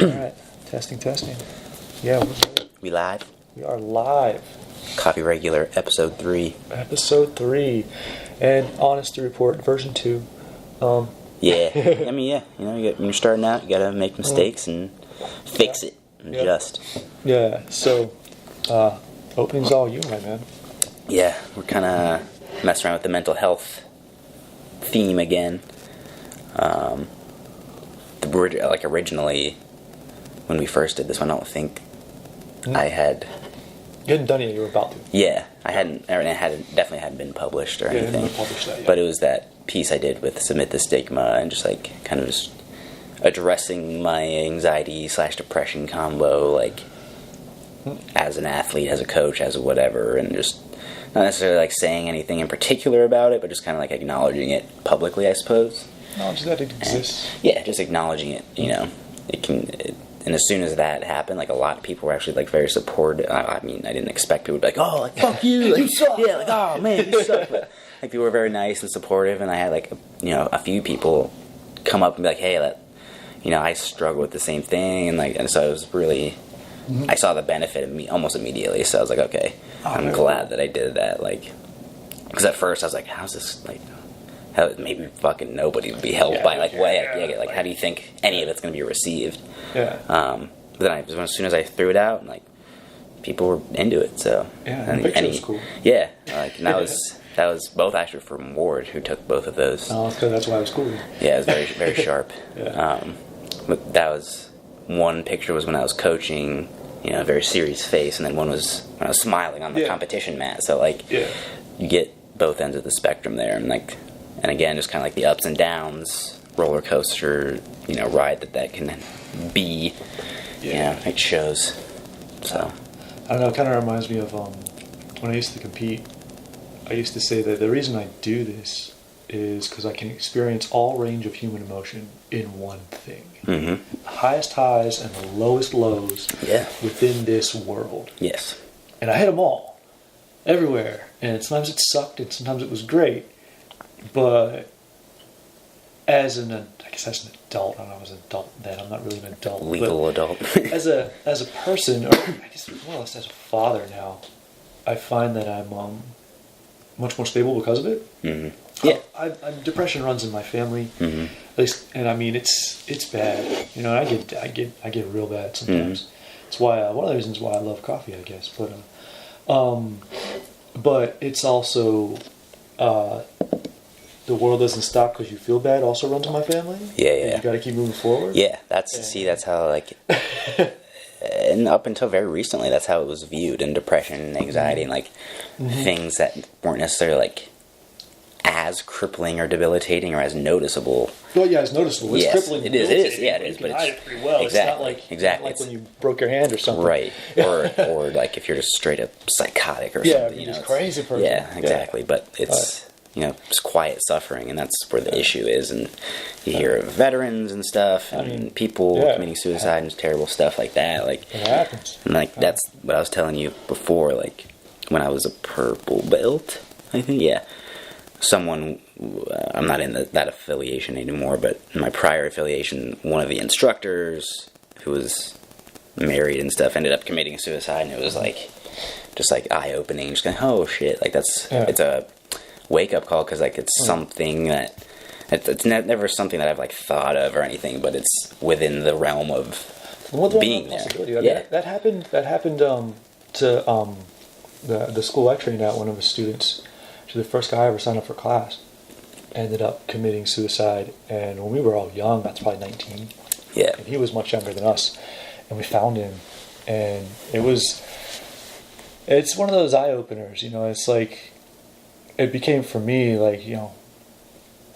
All right. Testing. Yeah, we're good. We live? We are live. Coffee Regular, episode 3. Episode 3. And honest to report, version 2. Yeah. I mean, yeah. You know, when you're starting out, you gotta make mistakes and fix it and adjust. Yeah, so, opening's all you, my man. Yeah, we're kind of messing around with the mental health theme again. Like originally, when we first did this one, I don't think I had... You hadn't done it yet, you were about to. Yeah, I hadn't, or it definitely hadn't been published or anything. It hadn't been published that yet. But it was that piece I did with Submit the Stigma and just like kind of just addressing my anxiety / depression combo, like as an athlete, as a coach, as a whatever, and just not necessarily like saying anything in particular about it, but just kind of like acknowledging it publicly, I suppose. Acknowledge that it exists. Yeah, just acknowledging it, you know. And as soon as that happened, like a lot of people were actually like very supportive. I mean, I didn't expect people to be like, "Oh, like fuck you, like, you suck." Yeah, like, "Oh man, you suck." But like people were very nice and supportive, and I had like a few people come up and be like, "Hey, I struggle with the same thing," and so it was really, I saw the benefit of me almost immediately. So I was like, okay, I'm glad that I did that. Like, because at first I was like, how's this like? How maybe fucking nobody would be helped by like how do you think any of it's gonna be received? Yeah. But then as soon as I threw it out, like people were into it. So yeah, the picture was cool. Yeah, like and that was both actually from Ward who took both of those. Oh, that's why it was cool. Yeah, it was very very sharp. Yeah. But that was one picture was when I was coaching, a very serious face, and then one was when I was smiling on the competition mat. So like, you get both ends of the spectrum there, and like. And again, just kind of like the ups and downs, roller coaster, ride that can be. Yeah, it shows. So I don't know. It kind of reminds me of when I used to compete. I used to say that the reason I do this is because I can experience all range of human emotion in one thing. Mm-hmm. The highest highs and the lowest lows within this world. Yes. And I hit them all, everywhere. And sometimes it sucked, and sometimes it was great. But I guess as an adult, I don't know, I was an adult then, I'm not really an adult. Legal adult. as a person, or I guess more or less as a father now, I find that I'm much more stable because of it. Mm-hmm. Yeah. Depression runs in my family, at least, and I mean it's bad. I get real bad sometimes. It's why one of the reasons why I love coffee, I guess. But it's also. The world doesn't stop because you feel bad also runs in my family. Yeah. You got to keep moving forward. Yeah, that's how like, and up until very recently, that's how it was viewed in depression and anxiety and like things that weren't necessarily like as crippling or debilitating or as noticeable. Well, yeah, it's noticeable. It's crippling. It is. Yeah, it is. You can but hide it pretty well. Exactly. It's not like when you broke your hand or something. Right. or like if you're just straight up psychotic or something. Yeah, just crazy person. Yeah, exactly. Yeah. But it's. It's quiet suffering, and that's where the issue is. And you hear of veterans and stuff, and people committing suicide and terrible stuff like that. Like it happens. And like that's what I was telling you before. Like when I was a purple belt, I think. Yeah, someone. I'm not in that affiliation anymore, but in my prior affiliation, one of the instructors who was married and stuff ended up committing suicide, and it was like just like eye opening. Just going, oh shit! Like it's a wake up call because like it's something that it's never something that I've like thought of or anything, but it's within the realm of being there. Yeah, that happened to the school I trained at. One of the students, actually the first guy I ever signed up for class, ended up committing suicide. And when we were all young, that's probably 19. Yeah, and he was much younger than us, and we found him, and it's one of those eye openers. It's like. It became for me like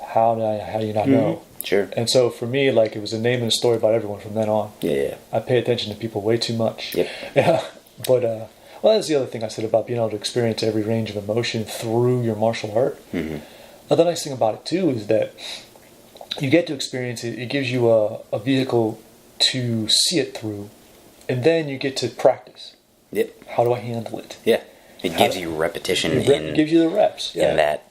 how do you not know? Sure. And so for me, like it was a name and a story about everyone from then on. Yeah. I pay attention to people way too much. Yep. Yeah. But that's the other thing I said about being able to experience every range of emotion through your martial art. Mm-hmm. Now, the nice thing about it too is that you get to experience it. It gives you a vehicle to see it through, and then you get to practice. Yep. How do I handle it? Yeah. It gives you repetition gives you the reps. In that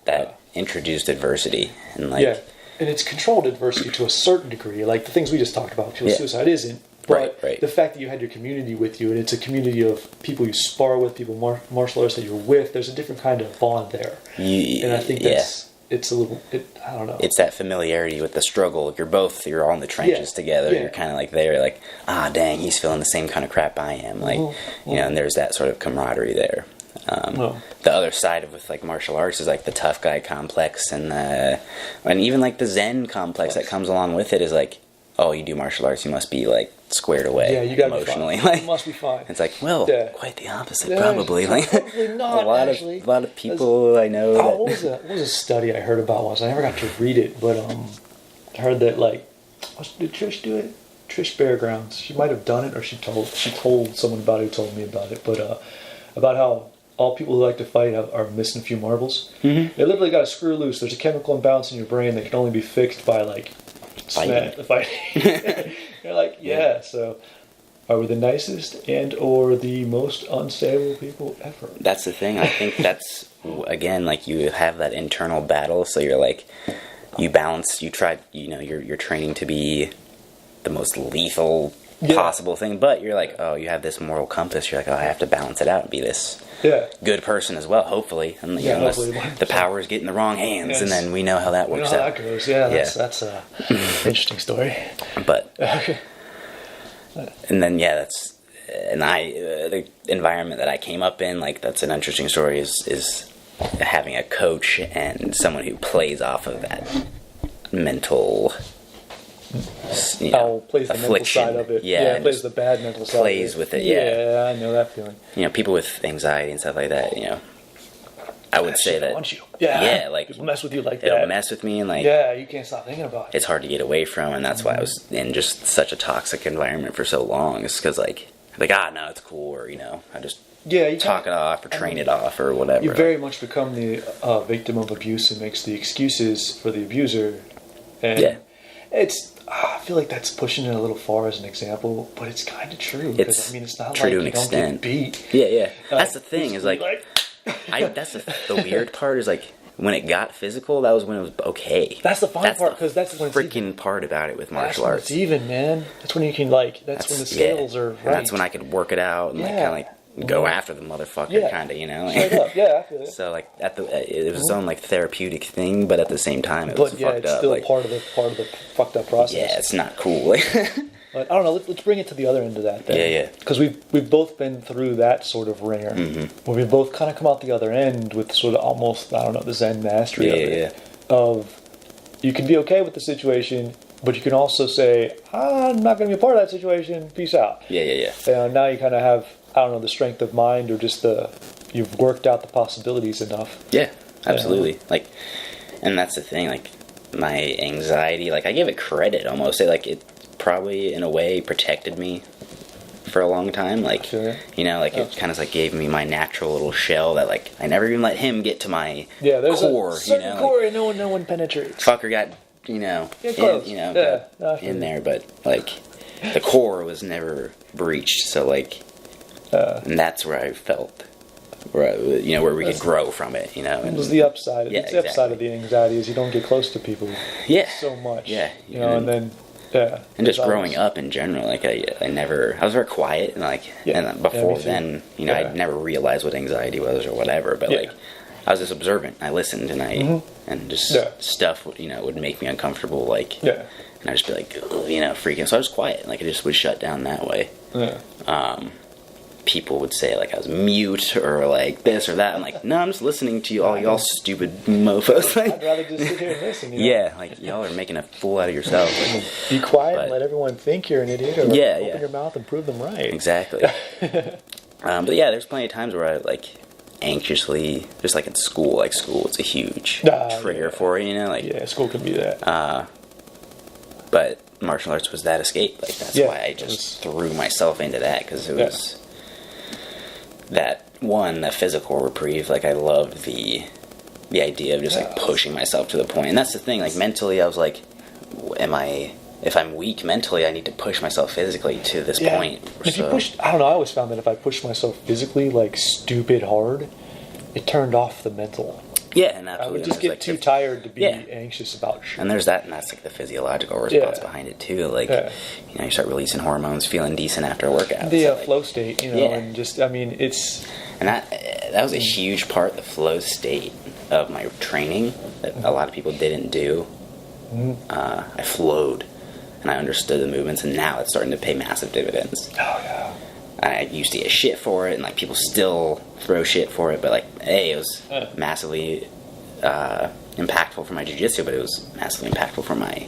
introduced adversity. And like and it's controlled adversity to a certain degree. Like the things we just talked about, suicide isn't. But Right. the fact that you had your community with you, and it's a community of people you spar with, people martial artists that you're with, there's a different kind of bond there. And I think it's a little, I don't know. It's that familiarity with the struggle. You're all in the trenches together. Yeah. You're kind of like there, like, dang, he's feeling the same kind of crap I am. Like, you know, and there's that sort of camaraderie there. The other side of with like martial arts is like the tough guy complex, and even like the Zen complex that comes along with it is like, oh, you do martial arts, you must be like squared away. Yeah, you gotta emotionally. be fine. Like, You must be fine. It's like, well, quite the opposite, probably. Like probably not. a lot of people I know. What was a study I heard about once? I never got to read it, but I heard that like, did Trish do it? Trish Fairgrounds. She might have done it, or she told someone about it who told me about it. But about how all people who like to fight are missing a few marbles. Mm-hmm. They literally got to screw loose. There's a chemical imbalance in your brain that can only be fixed by like fighting. You're like, so are we the nicest and or the most unstable people ever? That's the thing. I think that's, again, like you have that internal battle, so you're like, you balance, you try, you know, you're training to be the most lethal possible thing, but you're like, oh, you have this moral compass, you're like, oh, I have to balance it out and be this good person as well, hopefully, and you know, unless the powers get in the wrong hands, and then we know how that works out. How that goes. That's a interesting story. But and then that's, and the environment that I came up in, like, that's an interesting story, is having a coach and someone who plays off of that mental, you know, plays the mental side of it. Plays the bad mental side. Plays with it. Yeah, I know that feeling. You know, people with anxiety and stuff like that. You know, I would say that. Want you. Yeah, like it'll mess with you like that. It'll mess with me, and like, you can't stop thinking about it. It's hard to get away from, and that's why I was in just such a toxic environment for so long. It's because like no, it's cool, or you know, I just you talk it off or train it off or whatever. You very much become the victim of abuse and makes the excuses for the abuser. And it's. I feel like that's pushing it a little far as an example, but it's kind of true. Because, it's not true like to an you extent. Don't get beat. Yeah. That's the thing, is like, that's the weird part, is like, when it got physical, that was when it was okay. That's the fun part, because that's when it's freaking part about it with martial arts. It's even, man. That's when you can, like, that's when the scales are right. And that's when I could work it out and like kind of like go after the motherfucker, kind of, you know. Straight up. I feel it. So like it was its own like therapeutic thing, but at the same time it was fucked up. It's still like, part of the fucked up process. Yeah, it's not cool. But I don't know. Let's bring it to the other end of that then. Yeah. Because we've both been through that sort of ringer. Mm-hmm. Where we've both kind of come out the other end with sort of almost, I don't know, the Zen mastery of it. Of you can be okay with the situation, but you can also say, I'm not going to be a part of that situation. Peace out. Yeah. Now you kind of have, I don't know, the strength of mind, or just you've worked out the possibilities enough. Yeah, absolutely. Like, and that's the thing. Like, my anxiety, like, I give it credit almost. It probably in a way protected me for a long time. Like, you know, like it kind of like gave me my natural little shell that like I never even let him get to my there's core. A certain you know, core, like, no one penetrates. Fucker got in there, but like the core was never breached. So like, and that's where I felt. Where we could grow from it, you know. It was the upside. Yeah, it's the upside of the anxiety is you don't get close to people. So much. Yeah. You know, and then. And just growing up in general, like I was very quiet, and like, and before then, you know, I'd never realized what anxiety was or whatever. But like, I was just observant. I listened, and and just stuff, you know, would make me uncomfortable, like, and I'd just be like, you know, freaking. So I was quiet, like I just would shut down that way. People would say like I was mute or like this or that. I'm like, no, I'm just listening to you all, y'all stupid mofos. Like, I'd rather just sit here and listen. You know? Like y'all are making a fool out of yourself. Like, be quiet and let everyone think you're an idiot, or open your mouth and prove them right. Exactly. But there's plenty of times where I like anxiously, just like in school. Like school, it's a huge trigger for it, you know. Like school can be that. But martial arts was that escape. Like that's why I just threw myself into that, because it was. That the physical reprieve, like I loved the idea of just like pushing myself to the point. And that's the thing, like mentally I was like, if I'm weak mentally, I need to push myself physically to this point. If you push, I don't know, I always found that if I pushed myself physically like stupid hard, it turned off the mental. Yeah, and I absolutely. would just get too tired to be anxious about shit. And there's that, and that's like the physiological response behind it too. Like, you start releasing hormones, feeling decent after a workout. The flow state, and just, I mean, it's... And that was a huge part, the flow state of my training that a lot of people didn't do. I flowed, and I understood the movements, and now it's starting to pay massive dividends. Oh, yeah. I used to get shit for it, and like people still throw shit for it, but like, it was massively impactful for my jiu-jitsu, but it was massively impactful for my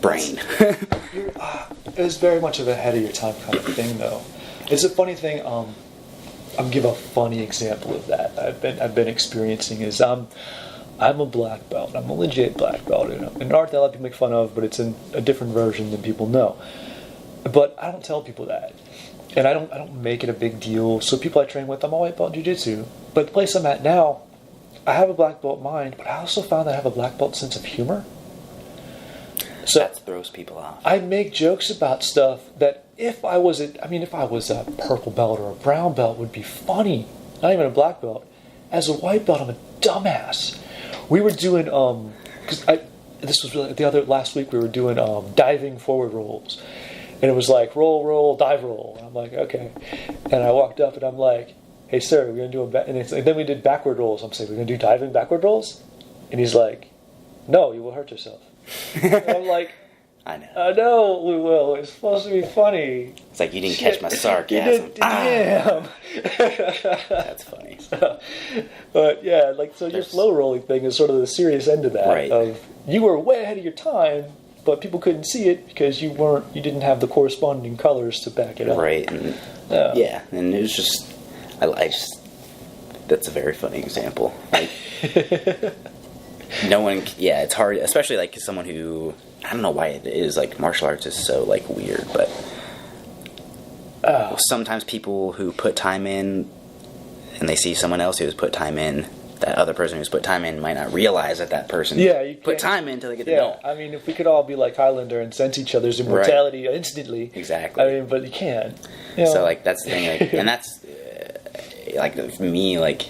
brain. It was very much of a ahead of your time kind of thing, though. It's a funny thing. I'll give a funny example of that. I've been experiencing is I'm a black belt. I'm a legit black belt. An art that a lot of people make fun of, but it's in a different version than people know. But I don't tell people that. And I don't make it a big deal. So people I train with, I'm a white belt in jiu-jitsu. But the place I'm at now, I have a black belt mind, but I also found that I have a black belt sense of humor. So that throws people off. I make jokes about stuff that if I was a purple belt or a brown belt would be funny. Not even a black belt. As a white belt, I'm a dumbass. We were doing last week we were doing diving forward rolls. And it was like, roll, dive roll. And I'm like, okay. And I walked up and I'm like, hey, sir, we're going to do and then we did backward rolls. I'm saying, we're going to do diving backward rolls? And he's like, no, you will hurt yourself. And I'm like, I know. I know we will. It's supposed to be funny. It's like you didn't catch my sarcasm. Damn. That's funny. But yeah, your flow rolling thing is sort of the serious end of that. Right. Of you were way ahead of your time, but people couldn't see it because you didn't have the corresponding colors to back it up. Right. And, and it was just, that's a very funny example. Like, no one, it's hard, especially like someone who, I don't know why it is, like martial arts is so like weird, but sometimes people who put time in and they see someone else who's put time in, that other person who's put time in might not realize that person put time in until they get to know. I mean, if we could all be like Highlander and sense each other's immortality instantly. Exactly. I mean, but you can't. So, like, that's the thing. Like, and that's, like, for me, like,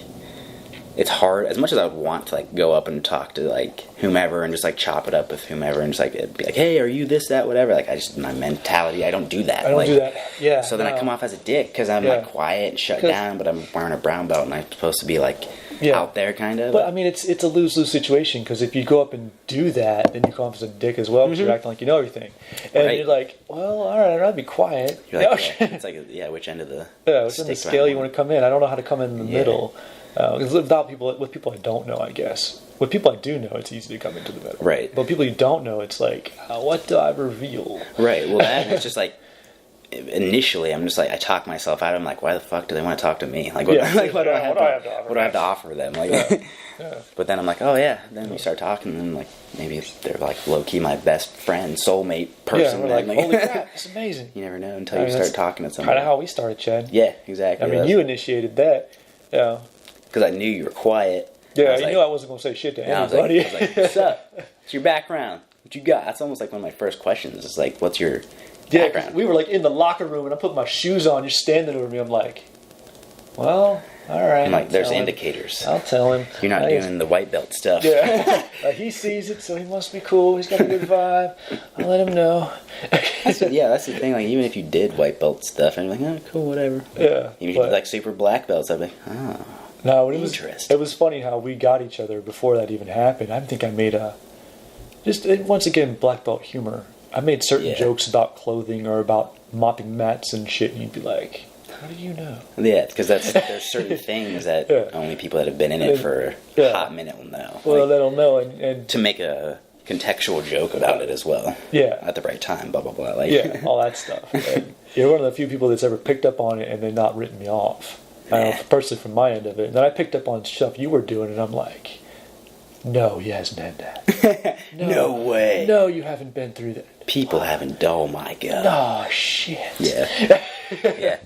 it's hard. As much as I would want to, like, go up and talk to, like, whomever and just, like, chop it up with whomever and just, like, be like, hey, are you this, that, whatever. Like, my mentality, I don't do that. I don't do that. Yeah. So then I come off as a dick because I'm, like, quiet and shut down, but I'm wearing a brown belt and I'm supposed to be, like, out there, kind of. But I mean, it's a lose-lose situation because if you go up and do that, then you come off as a dick as well because you're acting like you know everything, and you're like, well, all right, I'd rather be quiet. You're like, it's like, which end of the which end of the scale you want to come in? I don't know how to come in the middle. With people I don't know, I guess. With people I do know, it's easy to come into the middle. Right. But people you don't know, it's like, what do I reveal? Right. Well, it's just like. Initially, I'm just like, I talk myself out. I'm like, why the fuck do they want to talk to me? Like, what do I have to offer them? Like, but then I'm like, oh yeah. Then we start talking, and like maybe they're like low key my best friend, soulmate person. Yeah, we're like, holy crap, it's amazing. You never know until you start talking to someone. Kind of how we started, Chad. Yeah, exactly. I mean, you initiated that. Yeah. Because I knew you were quiet. Yeah, I knew I wasn't going to say shit to anybody. I was like, what's up? What's your background? What you got? That's almost like one of my first questions. It's like, what's your background? We were like in the locker room and I put my shoes on. You're standing over me. I'm like, well, all right. I'm like, there's indicators. I'll tell him. You're not doing the white belt stuff. Yeah. He sees it, so he must be cool. He's got a good vibe. I'll let him know. That's the thing. Like, even if you did white belt stuff, and you're like, oh, cool, whatever. Yeah. Even if you did like super black belts, I'd be like, oh. No, it was funny how we got each other before that even happened. I think I made once again, black belt humor. I made certain jokes about clothing or about mopping mats and shit, and you'd be like, how do you know? Yeah, because there's certain things that only people that have been in it for a hot minute will know. Well, they'll know. And to make a contextual joke about it as well. Yeah. At the right time, blah, blah, blah. Like, all that stuff. And you're one of the few people that's ever picked up on it and then not written me off. Personally, from my end of it. And then I picked up on stuff you were doing, and I'm like, no, he hasn't had that. No way. No, you haven't been through that. People haven't. Oh my god. Oh shit. Yeah. Yeah.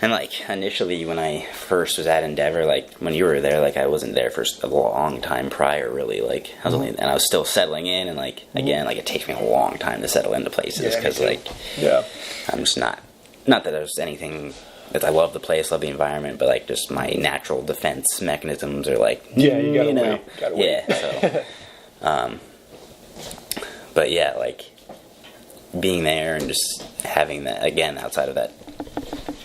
And like initially, when I first was at Endeavor, like when you were there, like I wasn't there for a long time prior. Really, like I was only, and I was still settling in, and like again, like it takes me a long time to settle into places because I'm just not that there's anything I love the place, love the environment, but like just my natural defense mechanisms are like, Yeah, you gotta wait. Yeah, so, but yeah, like being there and just having that again outside of that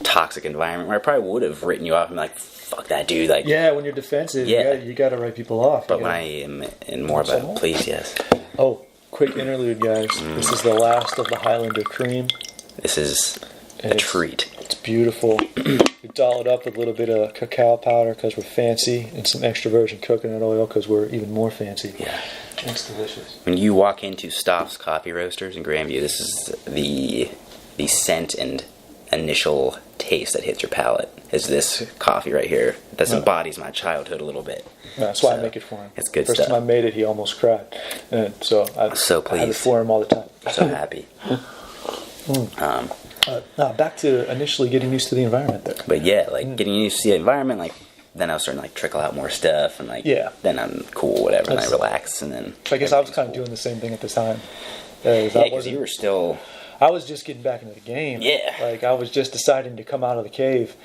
toxic environment where I probably would have written you off and like, fuck that dude, like Yeah, when you're defensive, you gotta write people off. But when I am in more of a please, yes. Oh, quick interlude, guys. This is the last of the Highlander Cream. This is a treat. It's beautiful. We doll it up with a little bit of cacao powder because we're fancy, and some extra virgin coconut oil because we're even more fancy. Yeah. It's delicious. When you walk into Stoff's Coffee Roasters in Grandview, this is the scent and initial taste that hits your palate. Is this coffee right here? This embodies my childhood a little bit. That's why I make it for him. It's good First stuff. time I made it, he almost cried. And so I'm so pleased. I have it for him all the time. So happy. Now, back to initially getting used to the environment there. But yeah, like getting used to the environment, like then I was starting to like trickle out more stuff, and like then I'm cool, whatever, and I relax, and then. I guess I was kind of doing the same thing at the time. Yeah, because you were still. I was just getting back into the game. Yeah. Like I was just deciding to come out of the cave,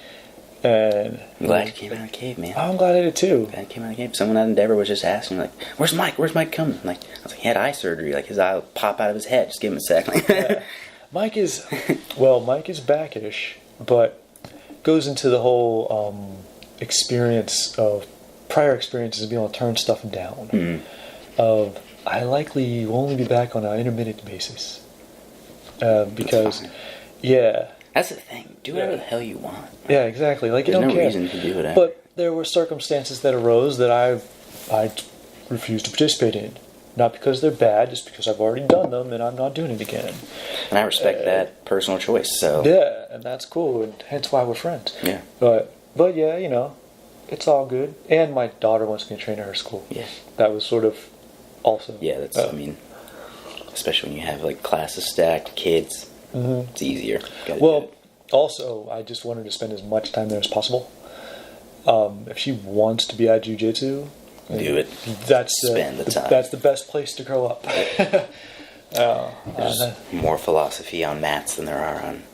and. I'm glad you came out of the cave, man. I'm glad I did too. Glad you came out of the cave. Someone at Endeavor was just asking, like, "Where's Mike? Where's Mike coming?" Like, I was like, he had eye surgery. Like his eye will pop out of his head. Just give him a sec. Yeah. Mike is backish, but goes into the whole experience of prior experiences of being able to turn stuff down. Mm-hmm. Of I likely will only be back on an intermittent basis because, that's the thing. Do whatever the hell you want. Yeah, exactly. Like, there's you don't no care. reason to do it. But there were circumstances that arose that I refused to participate in. Not because they're bad, just because I've already done them and I'm not doing it again. And I respect that personal choice. So yeah, and that's cool, and hence why we're friends. Yeah. But yeah, you know, it's all good. And my daughter wants me to train at her school. Yeah. That was sort of also. Yeah, that's. I mean, especially when you have like classes stacked, kids, it's easier. Well, also, I just wanted to spend as much time there as possible. If she wants to be at jiu-jitsu, do it. Spend the time. That's the best place to grow up. There's more philosophy on mats than there are on.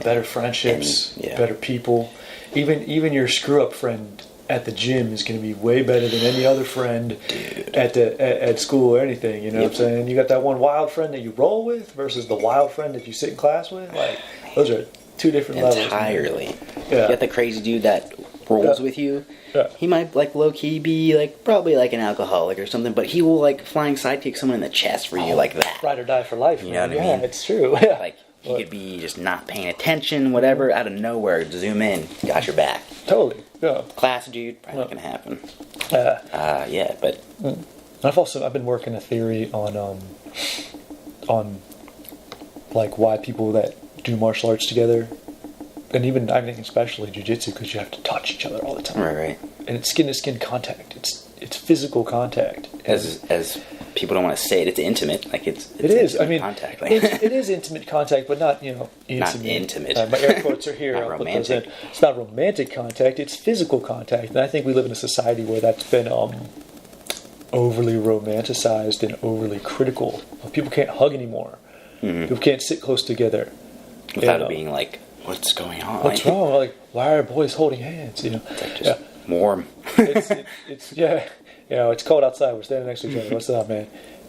Better friendships, better people. Even your screw-up friend at the gym is going to be way better than any other friend at school or anything. You know what I'm saying? You got that one wild friend that you roll with versus the wild friend that you sit in class with. Like, those are two different levels. Entirely. You got the crazy dude that rolls with you. Yeah. He might like low key be like probably like an alcoholic or something, but he will like flying sidekick someone in the chest for you like that. Ride or die for life. You know what I mean? Yeah, it's true. Yeah. Like he could be just not paying attention, whatever, out of nowhere, zoom in, got your back. Totally. Yeah. Class dude, probably not gonna happen. But I've been working a theory on like why people that do martial arts together. And even, I think, especially jiu-jitsu, because you have to touch each other all the time. Right. And it's skin-to-skin contact. It's physical contact. As people don't want to say it, it's intimate. Like it is. I mean, contact. it is intimate contact, but not intimate. Not intimate. My air quotes are here. Not I'll put those romantic. in. It's not romantic contact. It's physical contact, and I think we live in a society where that's been overly romanticized and overly critical. People can't hug anymore. Mm-hmm. People can't sit close together without it being like, what's going on? What's wrong? Like, why are boys holding hands? It's like just warm. It's cold outside. We're standing next to each other. What's up, man?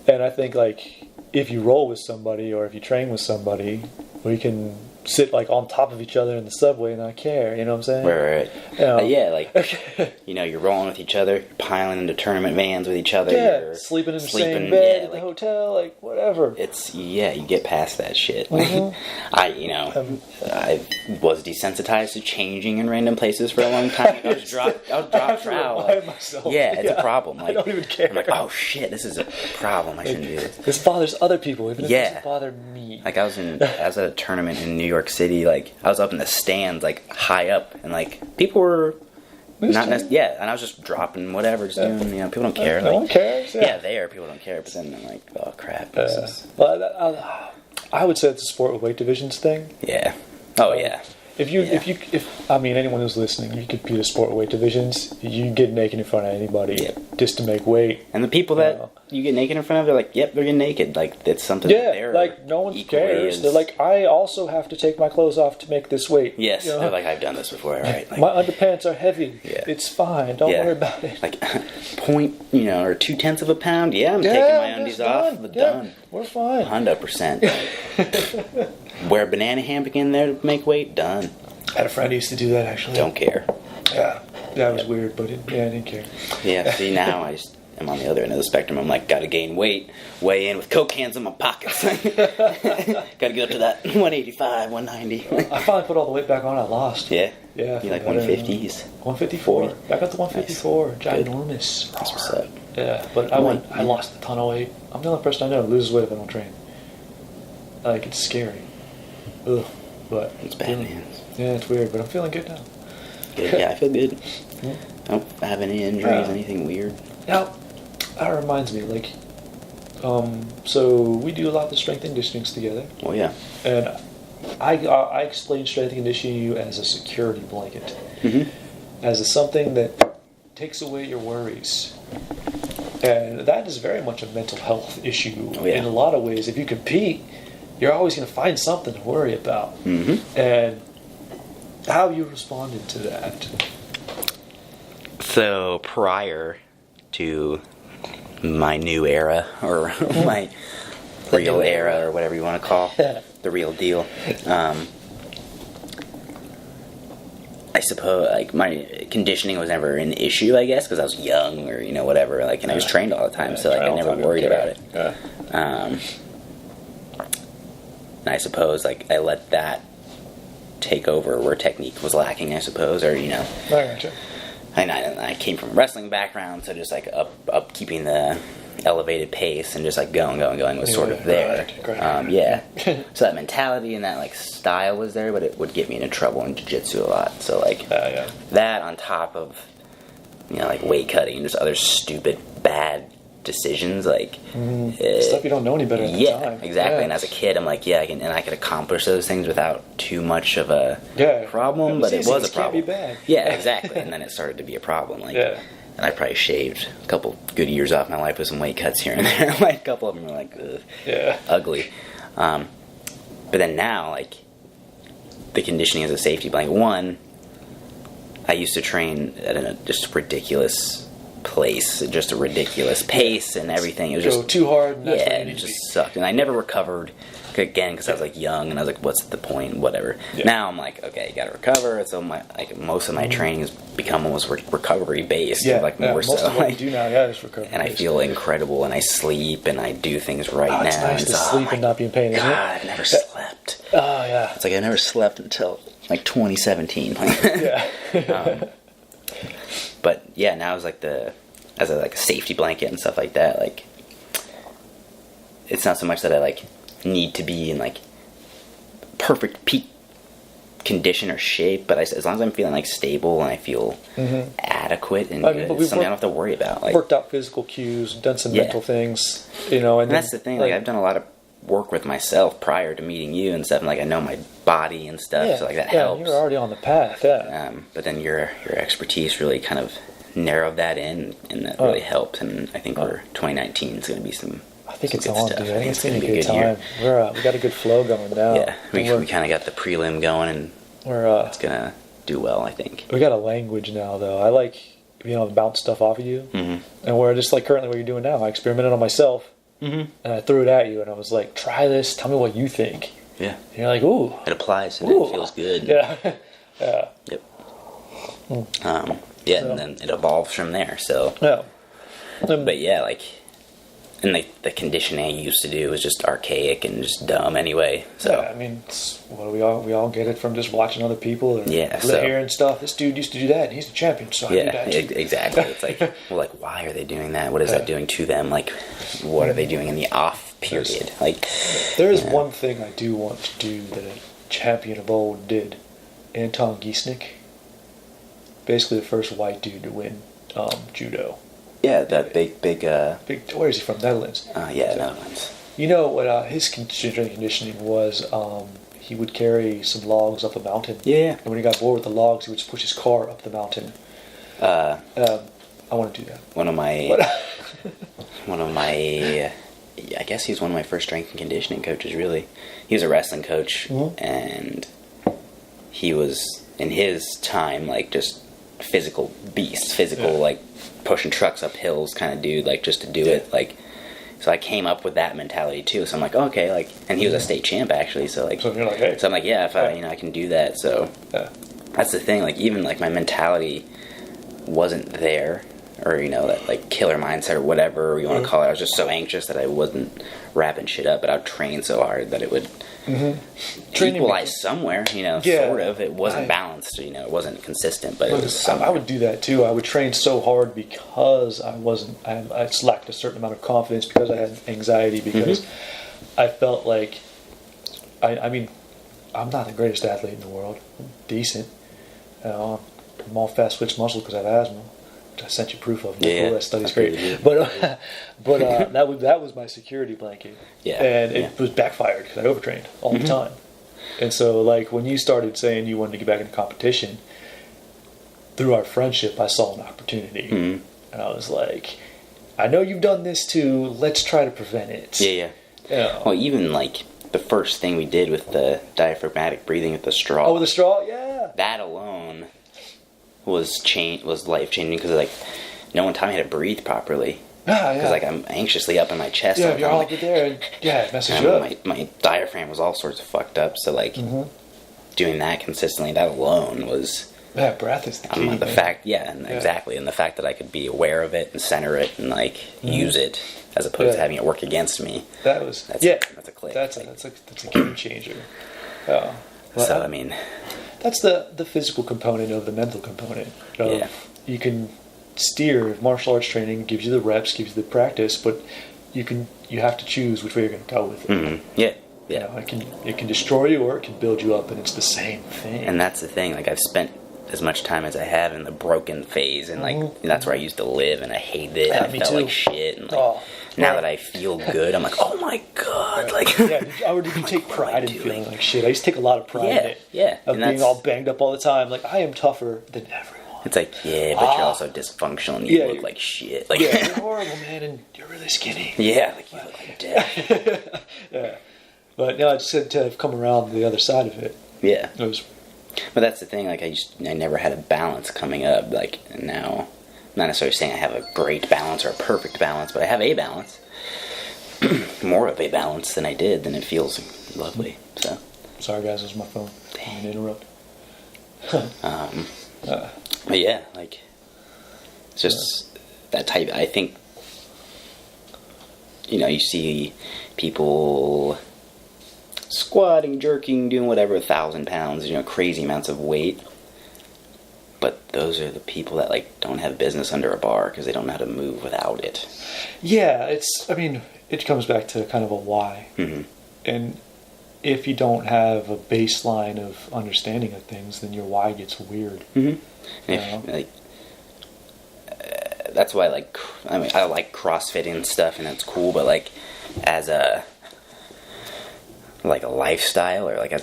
And I think like if you roll with somebody or if you train with somebody, we can sit like on top of each other in the subway and not care. You know what I'm saying? Right. You're rolling with each other, you're piling into tournament vans with each other. Yeah, you're sleeping in the same bed at the hotel, like whatever. You get past that shit. Mm-hmm. I was desensitized to changing in random places for a long time. I was drop trowel. It's a problem. Like, I don't even care. I'm like, oh shit, this is a problem. I shouldn't do this. This bothers other people, even if it doesn't bother me. Like I was at a tournament in New York City. Like I was up in the stands, like high up, and like people were not necessarily. Yeah, and I was just dropping whatever, just doing. People don't care. No one cares. Yeah, people don't care. But then I'm like, oh crap. I would say it's a sport with weight divisions thing. Yeah. Oh yeah. if I mean anyone who's listening, you compete in sport weight divisions, you get naked in front of anybody just to make weight. And the people that you get naked in front of, they're like, yep, they're getting naked. Like, it's something that they're like, no one cares. They're like, I also have to take my clothes off to make this weight. Yes, they're like, I've done this before, right? Like, my underpants are heavy. Yeah. It's fine. Don't worry about it. Like, point, or 0.2 of a pound. Yeah, I'm taking my undies off. But done. We're fine. 100%. Wear a banana hammock in there to make weight. Done. I had a friend who used to do that, actually. Don't care. Yeah. That was weird, but I didn't care. Yeah, see, now I just am on the other end of the spectrum. I'm like, gotta gain weight, weigh in with Coke cans in my pockets. Gotta get up to that 185, 190. I finally put all the weight back on I lost. Yeah? Yeah. You like 150s? 154. Back up to 154. Nice. Ginormous. That's what's up. Yeah, but I lost a ton of weight. I'm the only person I know who loses weight if I don't train. Like, it's scary. Ugh. But It's bad, man. Yeah, it's weird, but I'm feeling good now. Good. Yeah, I feel good. I don't have any injuries, anything weird. Now, that reminds me, like, so we do a lot of strength and conditioning together. Well, yeah. And I explain strength and conditioning to you as a security blanket. Mm-hmm. As something that takes away your worries. And that is very much a mental health issue in a lot of ways. If you compete, you're always going to find something to worry about. Mm-hmm. And how you responded to that? So, prior to my new era, or my real era, or whatever you want to call the real deal, I suppose, like, my conditioning was never an issue, I guess, because I was young, or, whatever, like, and I was trained all the time, so, like, I never worried about it. Yeah. And I suppose, like, I let that take over where technique was lacking, I suppose, or, I gotcha. And I came from a wrestling background, so just, like, up keeping the elevated pace and just, like, going was sort of there. Right. Yeah. So that mentality and that, like, style was there, but it would get me into trouble in jiu-jitsu a lot. So, like, that on top of, like, weight cutting and just other stupid, bad decisions, like stuff you don't know any better at the time. Exactly. And as a kid, I'm like, I could accomplish those things without too much of a problem, but it was a problem. Can't be bad. Yeah, exactly. And then it started to be a problem. Like, and I probably shaved a couple good years off my life with some weight cuts here and there. Like, a couple of them were like, ugly. But then now, like, the conditioning as a safety blanket. One, I used to train at a just ridiculous place, just a ridiculous pace and everything. It was just too hard. And and it just sucked. And I never recovered again because I was like young and I was like, what's the point? Whatever. Now I'm like, okay, you got to recover. So most of my training has become almost recovery based. Like more most so. Of what you do now, is recovery. And I feel incredible, and I sleep, and I do things now. It's nice to sleep and not be in pain. Isn't it? I've never slept. Oh yeah. It's like I never slept until like 2017. But yeah, now it's like as a safety blanket and stuff like that. Like, it's not so much that I like need to be in like perfect peak condition or shape, but as long as I'm feeling like stable and I feel adequate and good, it's something I don't have to worry about. Like, worked out physical cues, done some mental things, and that's the thing. Like, I've done a lot of work with myself prior to meeting you and stuff, and like I know my body and stuff, so like that helps. You're already on the path. But then your expertise really kind of narrowed that in, and that really helped. And I think 2019 is going to be some. I think it's on, dude. I think it's going to be a good time. We got a good flow going now. Yeah, we kind of got the prelim going, and it's going to do well, I think. We got a language now, though. I like, bounce stuff off of you. Mm-hmm. And we're just like currently what you're doing now. I experimented on myself, and I threw it at you, and I was like, try this. Tell me what you think. Yeah. And you're like, ooh. It applies, and it feels good. Yeah. Yep. And then it evolves from there, so. Yeah. But yeah, like, and the conditioning I used to do was just archaic and just dumb anyway. So yeah, I mean, we all get it from just watching other people or so, hearing stuff. This dude used to do that, and he's the champion, so I do that too. Exactly. It's like, well, like, why are they doing that? What is that doing to them? Like, what are they doing in the off period? Like, there is one thing I do want to do that a champion of old did. Anton Giesnick, basically the first white dude to win judo. Yeah, that big. Where is he from? Netherlands. Netherlands. You know what his conditioning was? he would carry some logs up a mountain. Yeah. And when he got bored with the logs, he would just push his car up the mountain. I want to do that. One of my, I guess he was one of my first strength and conditioning coaches, really. He was a wrestling coach, and he was, in his time, like, just physical beast, like, pushing trucks up hills kind of dude, like, just to do it, like. So I came up with that mentality too. So I'm like, okay, like, and he was a state champ actually. So like, so you're like, hey. So I'm like, yeah, if I, I can do that. So that's the thing. Like, even like my mentality wasn't there, or that like killer mindset or whatever you want to call it. I was just so anxious that I wasn't wrapping shit up, but I would train so hard that it would equalize somewhere. Sort of. It wasn't balanced. It wasn't consistent, but it was. Somewhere. I would do that too. I would train so hard because I just lacked a certain amount of confidence, because I had anxiety, because I felt like, I mean, I'm not the greatest athlete in the world. I'm decent. I'm all fast twitch muscles because I have asthma. I sent you proof of. Yeah, that study's great. But that was my security blanket. Yeah, and it was backfired because I overtrained all the time. And so, like, when you started saying you wanted to get back into competition, through our friendship, I saw an opportunity, and I was like, I know you've done this too. Let's try to prevent it. Yeah. Well, even like the first thing we did with the diaphragmatic breathing with the straw. Oh, with the straw, yeah. That alone was life changing, because like no one taught me how to breathe properly. Because like I'm anxiously up in my chest. Yeah, you're all up there, and it messes you up. My diaphragm was all sorts of fucked up. So like doing that consistently, that alone was. Yeah, breath is the key. Exactly, and the fact that I could be aware of it and center it and like use it as opposed to having it work against me. That's a click. That's a game changer. Well, so I mean, that's the physical component of the mental component. You can steer. Martial arts training gives you the reps, gives you the practice, but you have to choose which way you're going to go with it. Yeah. It can destroy you or it can build you up, and it's the same thing. And that's the thing. Like, I've spent as much time as I have in the broken phase, and like that's where I used to live, and I hated it. I felt like shit, and like now that I feel good, I'm like, oh my god, like. Did you take pride in feeling like shit? I used to take a lot of pride in it. Yeah, of being all banged up all the time. Like, I am tougher than everyone. It's like, but you're also dysfunctional, and you look like shit. Like, you're horrible, man, and you're really skinny. Yeah, like you look like death. Yeah. But no, I just said to have come around the other side of it. Yeah. It was. But that's the thing. Like, I never had a balance coming up. Like, now, I'm not necessarily saying I have a great balance or a perfect balance, but I have a balance. More of a balance than I did. Then it feels lovely. So. Sorry, guys. This was my phone. Dang. I didn't interrupt. But yeah, like, it's just that type. I think. You see people squatting, jerking, doing whatever, 1,000 pounds, crazy amounts of weight. But those are the people that like don't have business under a bar because they don't know how to move without it. Yeah, it comes back to kind of a why. And if you don't have a baseline of understanding of things, then your why gets weird. That's why, like, I like CrossFit and stuff, and that's cool. But like, as a lifestyle, or like if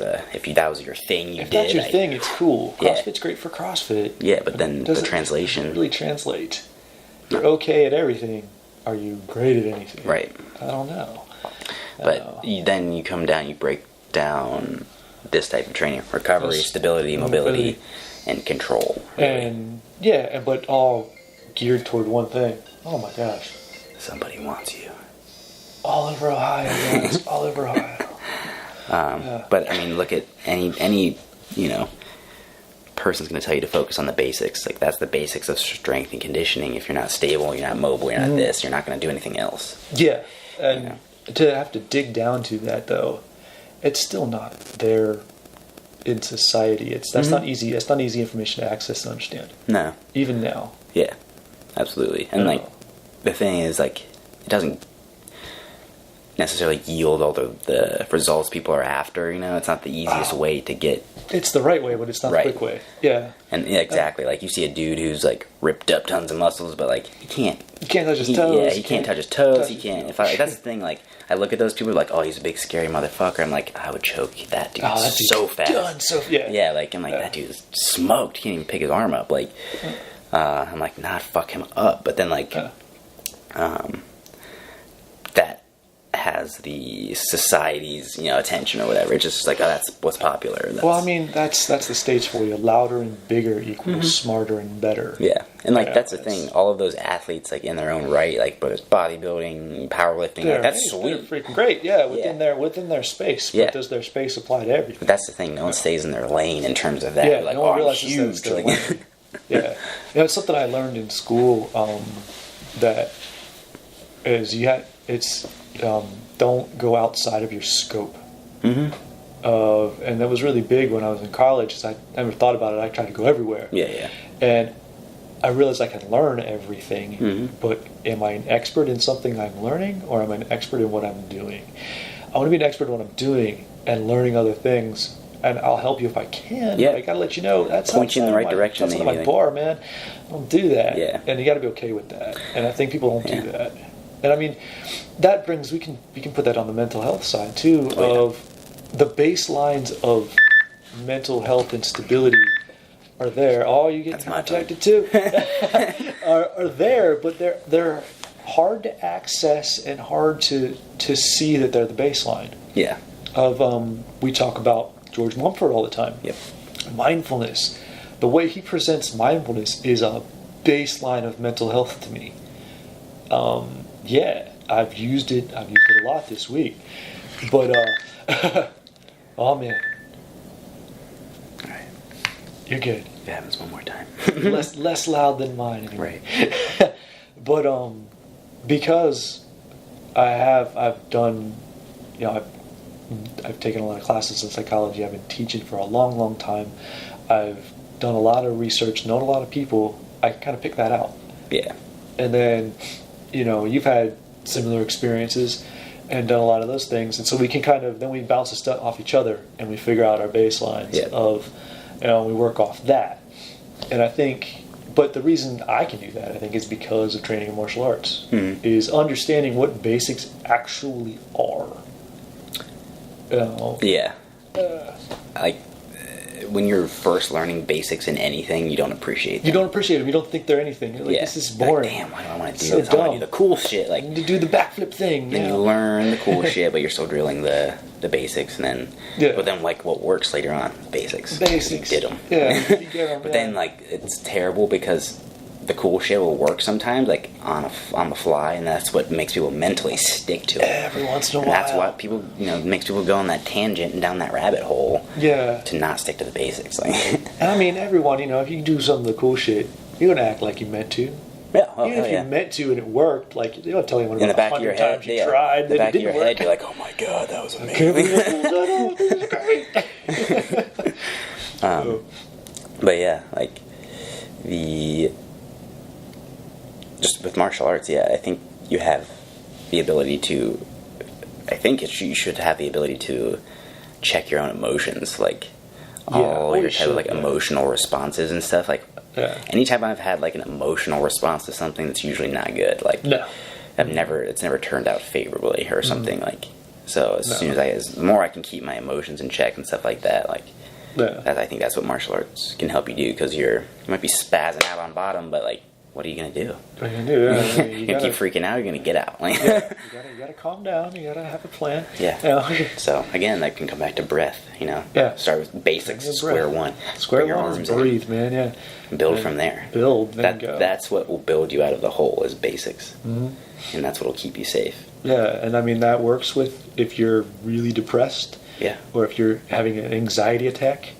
that was your thing, if that's your thing, it's cool. CrossFit's great for CrossFit. Yeah, but then the translation doesn't really translate. You're okay at everything. Are you great at anything? Right. I don't know. But then you come down, you break down this type of training: recovery, stability, mobility, and control. Really. But all geared toward one thing. Oh my gosh. Somebody wants you. All over Ohio, guys. All over Ohio. But I mean, look at any person's going to tell you to focus on the basics. Like, that's the basics of strength and conditioning. If you're not stable, you're not mobile, you're not this, you're not going to do anything else. Yeah, and to have to dig down to that, though, it's still not there in society. That's not easy. It's not easy information to access and understand. No, even now. Yeah, absolutely. And like, the thing is, like, it doesn't necessarily yield all the results people are after. It's not the easiest way to get It's the right way, but it's not Right. the quick way. Yeah. And yeah, exactly. Like, you see a dude who's, like, ripped up tons of muscles, but, like, he can't. You can't touch his toes. Yeah, he can't touch his toes. touch He his- can't. Like, that's the thing. Like, I look at those people like, oh, he's a big scary motherfucker. I'm like, I would choke that dude Oh, that dude's so fast. done so yeah. Yeah, like, I'm like, that dude's smoked. He can't even pick his arm up. Like, I'm like, nah, fuck him up. But then, like, that has the society's, attention or whatever. It's just like, oh, that's what's popular. That's, Well, I mean, that's the stage for you. Louder and bigger equals smarter and better. yeah, and like Yeah, that's the thing. All of those athletes, like in their own right, like whether it's bodybuilding, powerlifting, like, that's They're sweet. freaking great. Yeah, within Yeah. their space. Yeah. But does their space apply to everything? But that's the thing. No one stays in their lane in terms of that. Yeah, Like, no one I'm realizes that huge. it's their Like, lane. Yeah, it's something I learned in school. That is don't go outside of your scope. Mhm. And that was really big when I was in college. 'Cause I never thought about it. I tried to go everywhere. yeah. And I realized I can learn everything, Mhm. but am I an expert in something I'm learning, or am I an expert in what I'm doing? I want to be an expert in what I'm doing and learning other things, and I'll help you if I can. Yeah. But I gotta let you know that's Point you in the right my, direction, That's not maybe, my like- bar, man. I don't do that. Yeah. And you got to be okay with that. And I think people don't Yeah. do that. And I mean, that brings we can put that on the mental health side too, Oh, yeah. of the baselines of mental health and stability are there. Oh, you get That's my contacted too. are there, but they're hard to access and hard to see that they're the baseline Yeah. of. We talk about George Mumford all the time. Yep. Mindfulness. The way he presents mindfulness is a baseline of mental health to me. Yeah, I've used it a lot this week. But oh man. Alright. You're good. If it happens one more time. less loud than mine anyway. Right. But because I've done, I've taken a lot of classes in psychology. I've been teaching for a long time. I've done a lot of research, known a lot of people. I kind of pick that out. Yeah. And then, you've had similar experiences and done a lot of those things, and so we can then we bounce the stuff off each other, and we figure out our baselines Yeah. of, we work off that. And I think, but the reason I can do that, I think, is because of training in martial arts, is understanding what basics actually are. Yeah. Like, when you're first learning basics in anything, you don't appreciate them. You don't appreciate them. You don't think they're anything. You're like, Yeah. this is You're like, boring. damn, why do I want to do So this? I want to dumb. do the cool shit. Like, To do the backflip thing. then you learn the cool shit, but you're still drilling the basics, and then, Yeah. but then, like, what works later on? Basics. Basics. You did them. Yeah, you get 'em, But yeah. then, like, it's terrible because the cool shit will work sometimes, like, on the fly, and that's what makes people mentally stick to it. Every once in a And while. that's what people, makes people go on that tangent and down that rabbit hole Yeah. to not stick to the basics. Like, And I mean, everyone, if you do some of the cool shit, you're going to act like you meant to. yeah, oh, Even hell if yeah. you meant to and it worked, like, you don't tell anyone In the about back of your 100 head, times you yeah, tried, the that back it of your didn't head, work. you're like, oh my god, that was Can't believe amazing. this is great. But yeah, like, just with martial arts, yeah, I think you have the ability to, you should have the ability to check your own emotions, like, all you your type of, like, should, yeah. emotional responses and stuff, like, Yeah. anytime I've had, like, an emotional response to something, that's usually not good, like, No. it's never turned out favorably or something, like, so as soon as the more I can keep my emotions in check and stuff like that, like, Yeah. I think that's what martial arts can help you do, because you might be spazzing out on bottom, but, like, what are you gonna do? What are you going to do? Yeah, I mean, You're you gonna gotta, keep freaking out. You're gonna get out. Like, you gotta calm down. You gotta have a plan. yeah. So again, that can come back to breath. Yeah. Start with basics, Breath. square one. Square Put your one is arms in. breathe, man. Yeah. And build And from there. Build. Then go. That's what will build you out of the hole, is basics, and that's what'll keep you safe. Yeah, and I mean that works with if you're really depressed, Yeah. or if you're having an anxiety attack.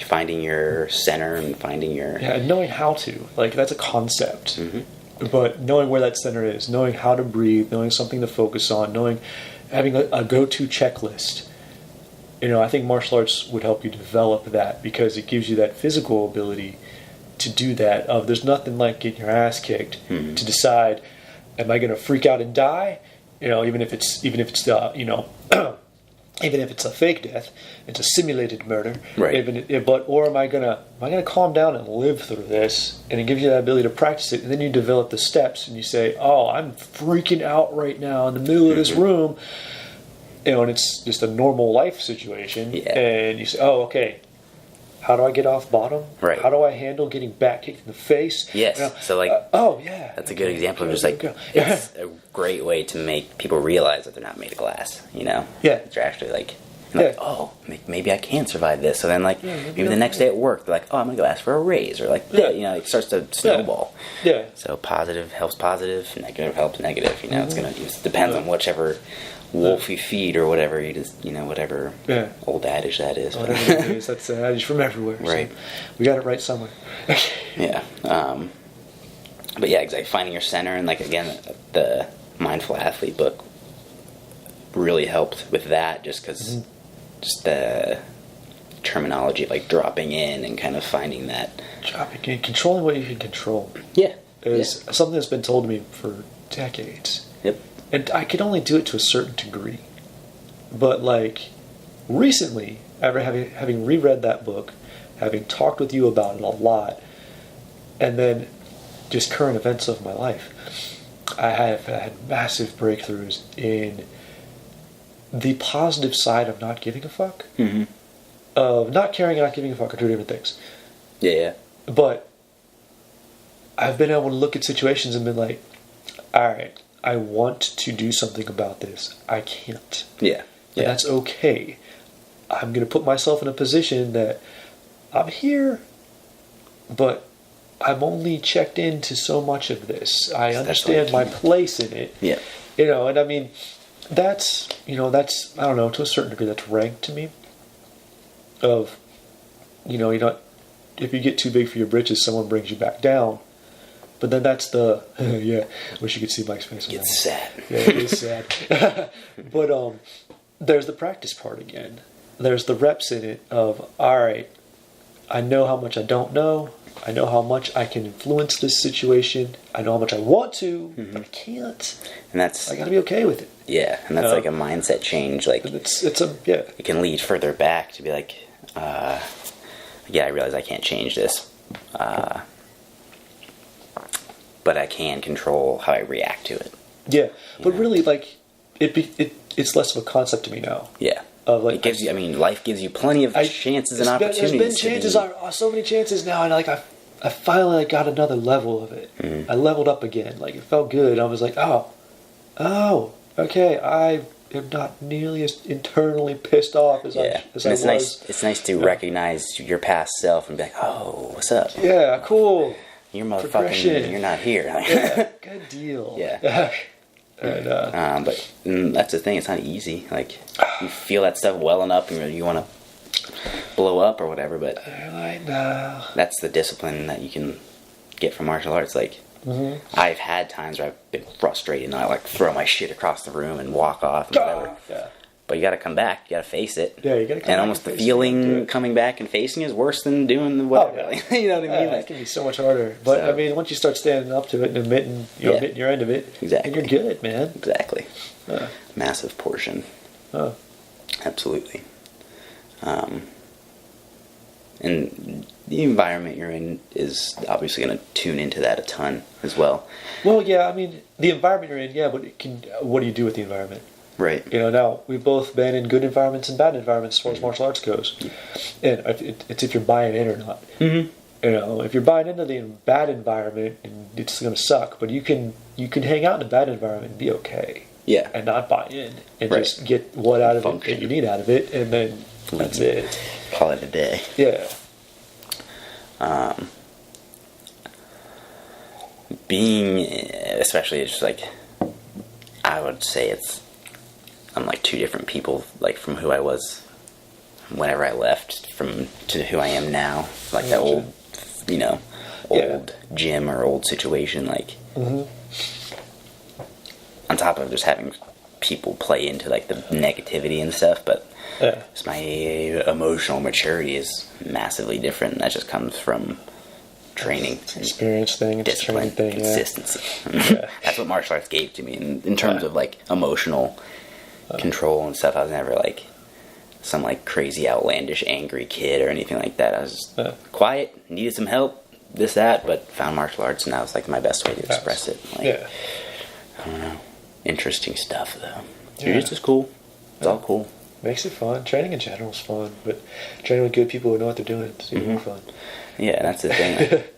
Finding your center and finding your Yeah, and knowing how to, like, that's a concept. But knowing where that center is, knowing how to breathe, knowing something to focus on, having a go-to checklist. I think martial arts would help you develop that, because it gives you that physical ability to do that. There's nothing like getting your ass kicked to decide, am I going to freak out and die? Even if it's even if it's a fake death, it's a simulated murder. Right. Or am I gonna calm down and live through this? And it gives you that ability to practice it, and then you develop the steps, and you say, "Oh, I'm freaking out right now in the middle of this room," and it's just a normal life situation. Yeah. And you say, "Oh, okay. How do I get off bottom? Right. How do I handle getting back kicked in the face?" Yes. So like, oh yeah, that's a good example of just like it's a great way to make people realize that they're not made of glass. Yeah. They're actually like, oh, maybe I can survive this. So then like maybe the next day at work, they're like, oh, I'm gonna go ask for a raise, or like it starts to snowball. Yeah. So positive helps positive, negative helps negative. It's gonna it depends on whichever wolf you feed or whatever you just whatever old adage that is. Whatever it is, that's an adage from everywhere. Right. So we got it right somewhere. Yeah. But yeah, exactly. Finding your center, and like again, the Mindful Athlete book really helped with that, just because just the terminology of like dropping in and kind of finding that Dropping in, controlling what you can control. Yeah. Is something that's been told to me for decades. Yep. And I could only do it to a certain degree. But like recently, after having reread that book, having talked with you about it a lot, and then just current events of my life, I have had massive breakthroughs in the positive side of not giving a fuck. Mm-hmm. Of not caring and not giving a fuck are two different things. Yeah. But I've been able to look at situations and been like, alright, I want to do something about this. I can't. Yeah. And that's okay. I'm going to put myself in a position that I'm here, but I'm only checked into so much of this. I understand my place in it. Yeah. And I mean, that's, I don't know, to a certain degree, that's rank to me. Of, if you get too big for your britches, someone brings you back down. But then that's the, wish you could see Mike's face. It's sad. Yeah, it is sad. But there's the practice part again. There's the reps in it of, all right, I know how much I don't know. I know how much I can influence this situation. I know how much I want to, but I can't. And that's... I got to be okay with it. Yeah, and that's like a mindset change. Like it can lead further back to be like, I realize I can't change this. But I can control how I react to it. Yeah, but really, like, it's less of a concept to me now. Yeah, like, it gives you. I mean, life gives you plenty of chances and opportunities. There's been chances, so many chances now, and like I finally got another level of it. Mm-hmm. I leveled up again. Like it felt good. I was like, oh, okay. I am not nearly as internally pissed off as I was. It's nice to recognize your past self and be like, oh, what's up? Yeah, cool. You're motherfucking. You're not here. Yeah, good deal. Yeah. And, but that's the thing. It's not easy. Like you feel that stuff welling up, and you want to blow up or whatever. But that's the discipline that you can get from martial arts. Like I've had times where I've been frustrated, and I like throw my shit across the room and walk off and whatever. Yeah. But you got to come back. You got to face it. Yeah, you got to come back. And almost the feeling coming back and facing is worse than doing the whatever. Oh, yeah. You know what I mean? It can be so much harder. But I mean, once you start standing up to it and admitting your end of it, exactly, and you're good, man. Exactly. Massive portion. Absolutely. And the environment you're in is obviously going to tune into that a ton as well. Well, yeah. I mean, the environment you're in, but what do you do with the environment? Right. Now, we've both been in good environments and bad environments as far as martial arts goes. And it's if you're buying in or not. Mm-hmm. If you're buying into the bad environment, and it's going to suck, but you can hang out in a bad environment and be okay. Yeah. And not buy in. And just get what out of it that you need out of it, and then that's it. Call it a day. Yeah. Being, especially, it's like, I would say I'm like two different people, like from who I was whenever I left to who I am now. Like that old gym or old situation. Like, on top of just having people play into like the negativity and stuff, but just my emotional maturity is massively different. And that just comes from training, experience thing, discipline, thing, consistency. That's what martial arts gave to me in terms of like emotional control and stuff. I was never like some like crazy, outlandish, angry kid or anything like that. I was quiet, needed some help, this, that, but found martial arts, and that was like my best way to express it. Like, I don't know. Interesting stuff, though. Jiu-jitsu's cool. It's all cool. Makes it fun. Training in general is fun, but training with good people who know what they're doing is even more fun. Yeah, that's the thing. Like,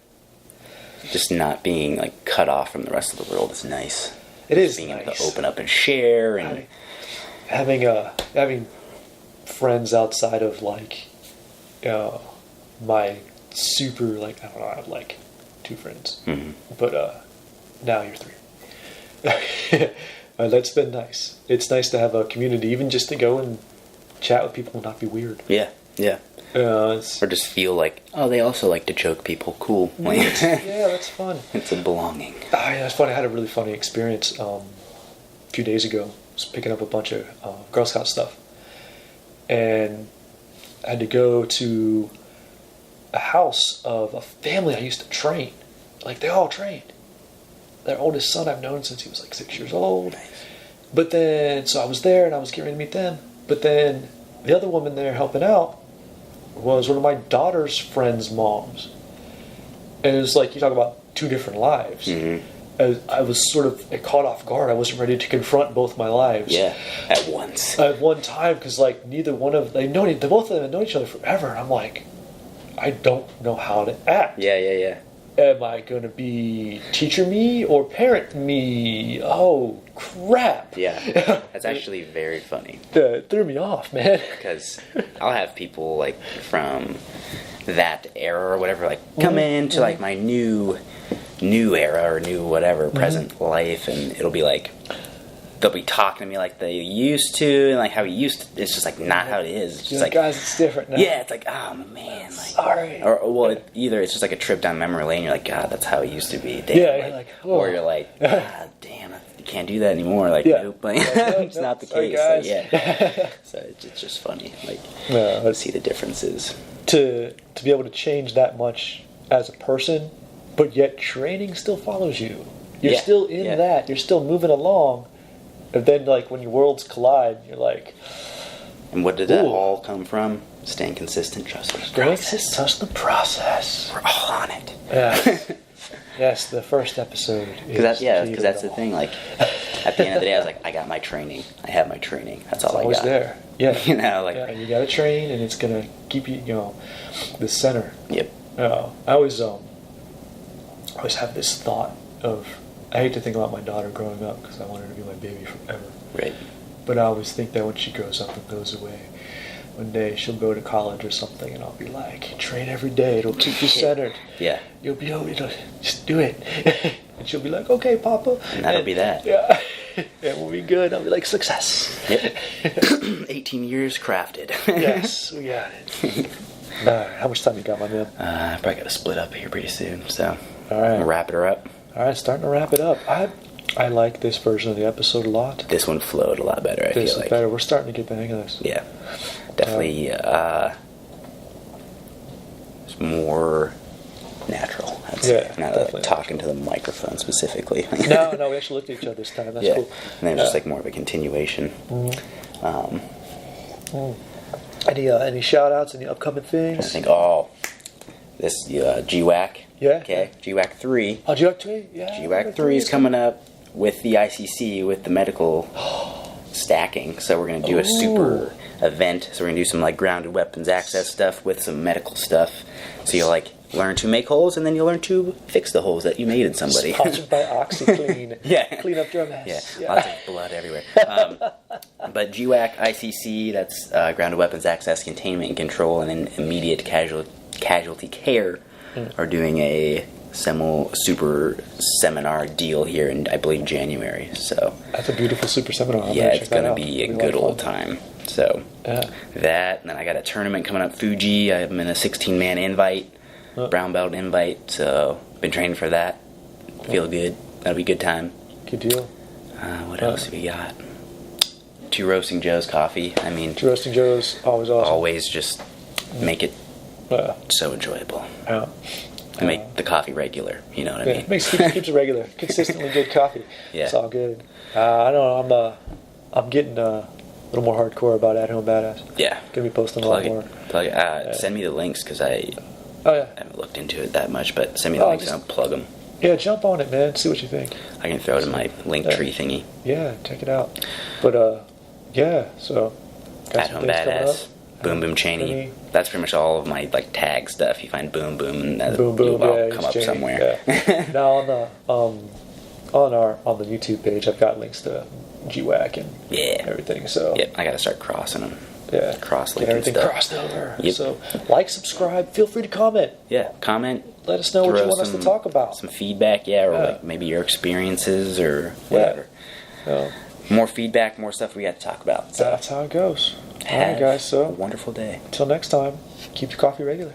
just not being like cut off from the rest of the world is nice. It is being nice. able to open up and share, and having friends outside of like my super, like, I don't know, I have like 2 friends, but now you're 3. That's been nice. It's nice to have a community, even just to go and chat with people and not be weird. Yeah. Or just feel like, oh, they also like to choke people. Cool. Yeah, that's fun. It's a belonging. It's funny. I had a really funny experience a few days ago. I was picking up a bunch of Girl Scout stuff, and I had to go to a house of a family I used to train. Like, they all trained. Their oldest son I've known since he was like 6 years old. Nice. But then, so I was there and I was getting ready to meet them. But then the other woman there helping out was one of my daughter's friend's moms. And it was like, you talk about 2 different lives. I was sort of caught off guard. I wasn't ready to confront both my lives. Yeah, at once. At one time, because like neither one of them, both of them had known each other forever. And I'm like, I don't know how to act. Yeah. Am I going to be teacher me or parent me? Oh, crap. Yeah, that's actually very funny. That threw me off, man. Because I'll have people, like, from that era or whatever, like, come into, like, my new era or new whatever, present life, and it'll be like, they'll be talking to me like they used to, and like how he used to. It's just like not how it is. It's just like, guys, it's different now. Yeah, it's like, oh man, like, sorry. Or either it's just like a trip down memory lane. You're like, God, that's how it used to be. Damn, Yeah, you're like, oh. Or you're like, God damn, you can't do that anymore. Like, nope, like, it's not the sorry, case. guys. Like, yeah, so it's just funny, like, to see the differences. To be able to change that much as a person, but yet training still follows you. You're still in that. You're still moving along. And then, like, when your worlds collide, you're like... And what did that all come from? Staying consistent, trusting the process. Trust the process. We're all on it. Yeah. Yes, the first episode. Because that's the thing. Like, at the end of the day, I was like, I got my training. I have my training. That's all I got. Always there. Yeah. You know, like... Yeah, you got to train, and it's going to keep you, the center. Yep. I always have this thought of... I hate to think about my daughter growing up because I want her to be my baby forever. Right. But I always think that when she grows up and goes away, one day she'll go to college or something, and I'll be like, train every day. It'll keep you centered. Yeah. You'll be able to just do it. And she'll be like, okay, Papa. And that'll be that. Yeah. And we'll be good. I'll be like, success. Yep. 18 years crafted. Yes, we got it. All right, how much time you got, my man? I probably got to split up here pretty soon, so all right. We'll wrap her up. All right, starting to wrap it up. I like this version of the episode a lot. This one flowed a lot better, I feel like. This is better. We're starting to get the hang of this. Yeah. Definitely it's more natural. Not talking to the microphone specifically. No, we actually looked at each other this time. That's cool. And then just like more of a continuation. Any shout outs, any upcoming things? I think, this GWACC. Yeah. Okay. GWACC 3. Oh, GWACC 3? Yeah. GWACC 3 is coming up with the ICC, with the medical stacking. So we're going to do a super event. So we're going to do some like grounded weapons access stuff with some medical stuff. So you'll like learn to make holes, and then you'll learn to fix the holes that you made in somebody. Sponsored by OxyClean. Yeah. Clean up your mess. Yeah. Lots of blood everywhere. But GWACC, ICC, that's grounded weapons access, containment and control, and then immediate casualty care are doing a super seminar deal here in, I believe, January. So that's a beautiful super seminar. It's going to be a good old time. So that, and then I got a tournament coming up, Fuji. I'm in a 16-man invite, brown belt invite. So been training for that. Feel good. That'll be a good time. Good deal. What else have we got? Two Roasting Joes coffee. I mean, Two Roasting Joes, always awesome. Always just make it so enjoyable. Yeah. Make the coffee regular, you know what I mean? Keeps it regular. Consistently good coffee. Yeah. It's all good. I don't know, I'm getting little more hardcore about At Home Badass. Yeah. Gonna be posting Plug a lot more. Plug it. Send me the links because I Oh yeah. haven't looked into it that much, but send me the links and I'll plug them. Yeah, jump on it, man. See what you think. I can throw it in my link tree thingy. Yeah, check it out. But yeah, so got At some Home things coming up. Badass, Boom Boom Cheney. That's pretty much all of my like tag stuff. You find Boom Boom, and that Boom Boom, will yeah, come up Cheney, somewhere. Yeah. Now on the YouTube page, I've got links to GWACC and everything. So yep, I gotta start crossing them. Yeah, cross-linking get everything stuff. crossed over. Yep. So like, subscribe. Feel free to comment. Yeah, comment. Let us know what you want us to talk about. Some feedback, or like maybe your experiences or whatever. Yeah. More feedback, more stuff we got to talk about. So That's how it goes. All have right, guys. So a wonderful day. Until next time, keep your coffee regular.